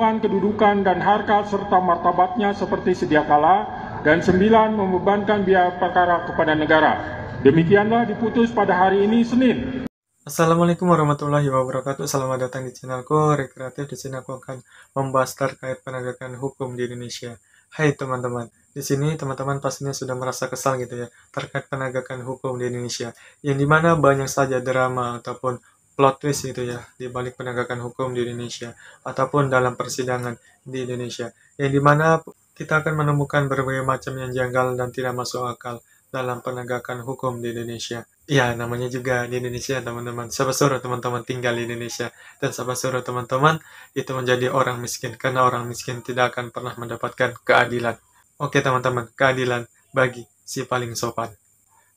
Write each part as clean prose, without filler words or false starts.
kehilangan kedudukan dan harkat serta martabatnya seperti sedia kala, dan 9. Membebankan biaya perkara kepada negara. Demikianlah diputus pada hari ini Senin. Assalamualaikum warahmatullahi wabarakatuh. Selamat datang di channelku Rekreatif. Di sini aku akan membahas terkait penegakan hukum di Indonesia. Hai teman-teman, di sini teman-teman pastinya sudah merasa kesal gitu ya terkait penegakan hukum di Indonesia, yang dimana banyak saja drama ataupun plot twist gitu ya di balik penegakan hukum di Indonesia ataupun dalam persidangan di Indonesia, yang dimana kita akan menemukan berbagai macam yang janggal dan tidak masuk akal dalam penegakan hukum di Indonesia. Ya, namanya juga di Indonesia, teman-teman. Siapa suruh teman-teman tinggal di Indonesia? Dan siapa suruh teman-teman itu menjadi orang miskin? Karena orang miskin tidak akan pernah mendapatkan keadilan. Oke, teman-teman, keadilan bagi si paling sopan.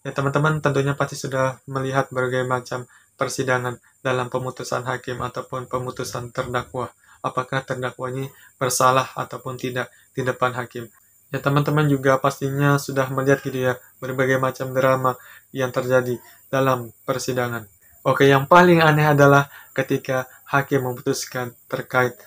Ya, teman-teman tentunya pasti sudah melihat berbagai macam persidangan dalam pemutusan hakim ataupun pemutusan terdakwa. Apakah terdakwa ini bersalah ataupun tidak di depan hakim. Ya, teman-teman juga pastinya sudah melihat gitu ya berbagai macam drama yang terjadi dalam persidangan. Oke, yang paling aneh adalah ketika hakim memutuskan terkait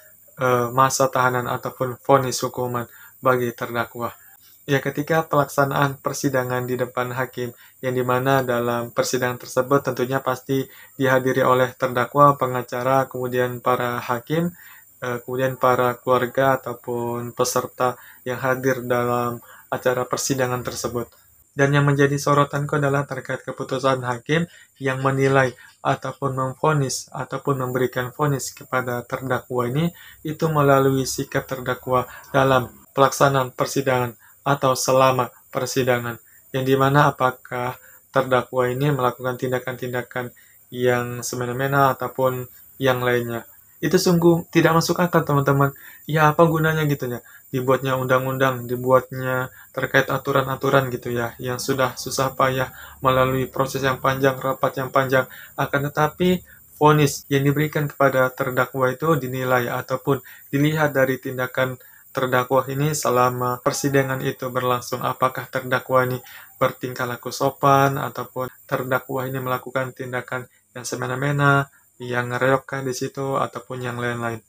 masa tahanan ataupun vonis hukuman bagi terdakwa. Ya, ketika pelaksanaan persidangan di depan hakim, yang dimana dalam persidangan tersebut tentunya pasti dihadiri oleh terdakwa, pengacara, kemudian para hakim, kemudian para keluarga ataupun peserta yang hadir dalam acara persidangan tersebut. Dan yang menjadi sorotanku adalah terkait keputusan hakim yang menilai ataupun memvonis ataupun memberikan vonis kepada terdakwa ini, itu melalui sikap terdakwa dalam pelaksanaan persidangan atau selama persidangan, yang dimana apakah terdakwa ini melakukan tindakan-tindakan yang semena-mena ataupun yang lainnya. Itu sungguh tidak masuk akal, teman-teman. Ya, apa gunanya gitu ya? Dibuatnya undang-undang, dibuatnya terkait aturan-aturan gitu ya, yang sudah susah payah melalui proses yang panjang, rapat yang panjang. Akan tetapi, vonis yang diberikan kepada terdakwa itu dinilai ataupun dilihat dari tindakan terdakwa ini selama persidangan itu berlangsung. Apakah terdakwa ini bertingkah laku sopan ataupun terdakwa ini melakukan tindakan yang semena-mena, yang ngereokkan di situ ataupun yang lain-lain.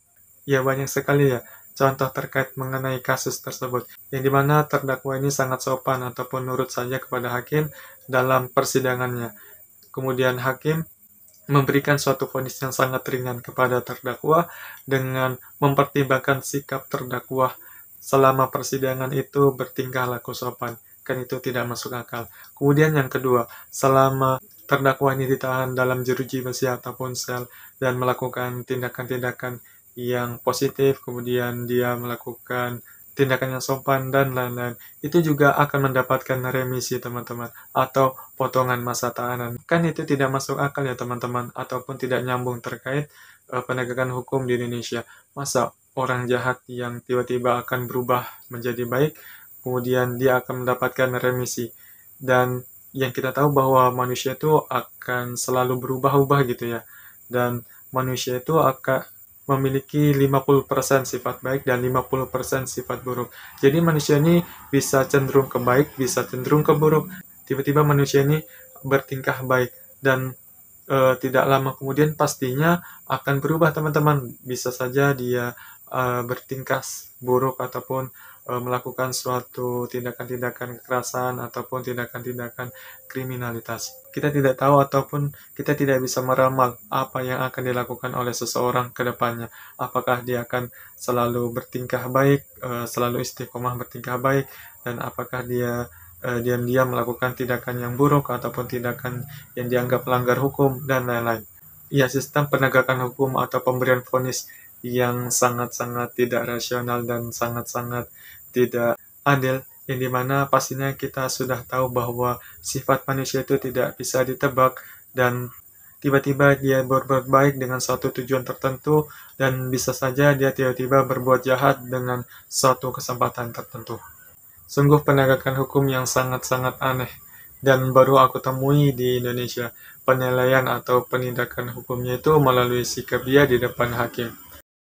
Ya, banyak sekali ya contoh terkait mengenai kasus tersebut, yang dimana terdakwa ini sangat sopan ataupun nurut saja kepada hakim dalam persidangannya. Kemudian hakim memberikan suatu vonis yang sangat ringan kepada terdakwa dengan mempertimbangkan sikap terdakwa selama persidangan itu bertingkah laku sopan. Kan itu tidak masuk akal. Kemudian yang kedua, selama terdakwa ini ditahan dalam jeruji besi ataupun sel dan melakukan tindakan-tindakan yang positif, kemudian dia melakukan tindakan yang sopan dan lain-lain, itu juga akan mendapatkan remisi, teman-teman, atau potongan masa tahanan. Kan itu tidak masuk akal ya, teman-teman, ataupun tidak nyambung terkait penegakan hukum di Indonesia. Masa orang jahat yang tiba-tiba akan berubah menjadi baik, kemudian dia akan mendapatkan remisi. Dan yang kita tahu bahwa manusia itu akan selalu berubah-ubah gitu ya. Dan manusia itu akan memiliki 50% sifat baik dan 50% sifat buruk. Jadi manusia ini bisa cenderung ke baik, bisa cenderung ke buruk. Tiba-tiba manusia ini bertingkah baik dan tidak lama kemudian pastinya akan berubah, teman-teman. Bisa saja dia bertingkah buruk ataupun melakukan suatu tindakan-tindakan kekerasan ataupun tindakan-tindakan kriminalitas. Kita tidak tahu ataupun kita tidak bisa meramal apa yang akan dilakukan oleh seseorang ke depannya. Apakah dia akan selalu bertingkah baik, selalu istiqomah bertingkah baik, dan apakah dia diam-diam melakukan tindakan yang buruk ataupun tindakan yang dianggap melanggar hukum dan lain-lain. Ya, sistem penegakan hukum atau pemberian vonis yang sangat-sangat tidak rasional dan sangat-sangat tidak adil, yang dimana pastinya kita sudah tahu bahwa sifat manusia itu tidak bisa ditebak, dan tiba-tiba dia berbuat baik dengan suatu tujuan tertentu, dan bisa saja dia tiba-tiba berbuat jahat dengan suatu kesempatan tertentu. Sungguh penegakan hukum yang sangat-sangat aneh, dan baru aku temui di Indonesia. Penilaian atau penindakan hukumnya itu melalui sikap dia di depan hakim.